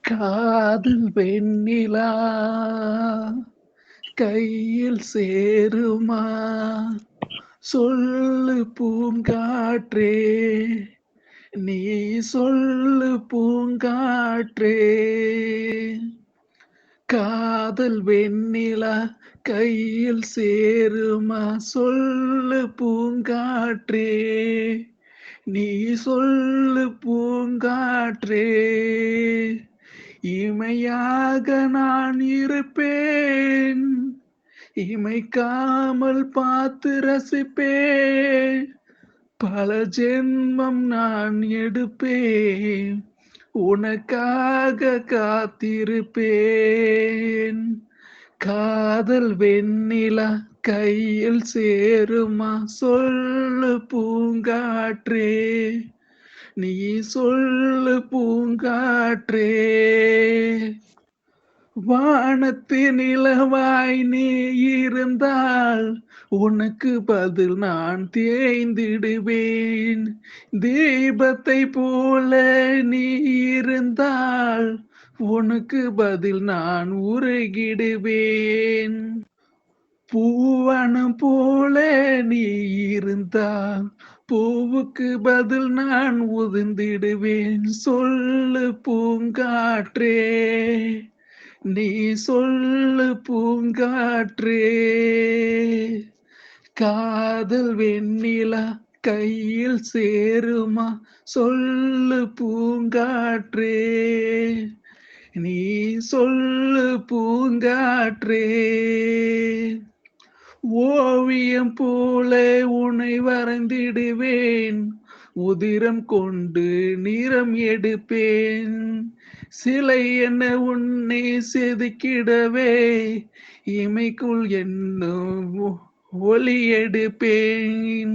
காதல் வெண்ணிலா கையில் சேருமா? சொல்லு பூங்காற்றே, நீ சொல்லு பூங்காற்றே. காதல் வெண்ணிலா கையில் சேருமா? சொல்லு பூங்காற்றே, நீ சொல்லு பூங்காற்றே. இமையாக நான் இருப்பேன், இமைக்காமல் பார்த்து ரசிப்பேன். பல ஜென்மம் நான் எடுப்பேன், உனக்காக காத்திருப்பேன். காதல் வெண்ணிலா கையில் சேருமா? சொல்லு பூங்காற்றே, நீ சொல்லு பூங்காற்றே. வானத்து நிலவாய் நீ இருந்தால் உனக்கு பதில் நான் தேய்ந்திடுவேன். தீபத்தை போல நீ இருந்தால் உனக்கு பதில் நான் உருகிடுவேன். பூவனம் போல நீ இருந்தால் பூவுக்கு பதில் நான் உதிர்ந்திடுவேன். சொல்லு பூங்காற்றே, நீ சொல்லு பூங்காற்றே. காதல் வெண்ணிலா கையில் சேருமா? சொல்லு பூங்காற்றே, நீ சொல்லு பூங்காற்றே. ஓவியம் போல உன்னை வரைந்திடுவேன், உதிரம் கொண்டு நிறம் எடுப்பேன். சிலை என்ன உன்னை செதுக்கிடவே, இமைக்குள் என்னும் ஒளி எடுப்பேன்.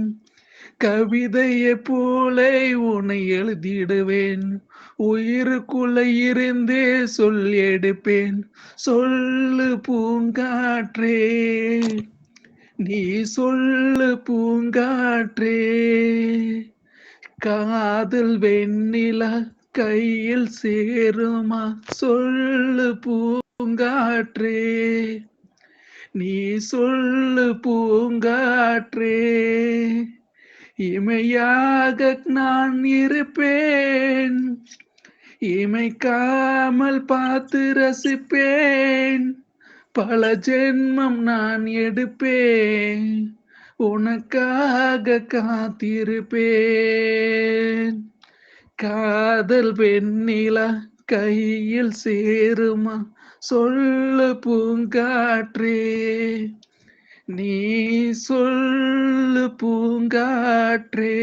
கவிதையை போல உன்னை எழுதிடுவேன், உயிருக்குள்ள இருந்தே சொல் எடுப்பேன். சொல்லு பூங்காற்றே, நீ சொல்லு பூங்காற்றே. காதல் வெண்ணிலா கையில் சேருமா? சொல்லு பூங்காற்றே, நீ சொல்லு பூங்காற்றே. இமையாக நான் இருப்பேன், இமைக்காமல் பார்த்து ரசிப்பேன். பல ஜென்மம் நான் எடுப்பேன், உனக்காக காத்திருப்பேன். காதல் வெண்ணிலா கையில் சேருமா? சொல்லு பூங்காற்றே, நீ சொல்லு பூங்காற்றே.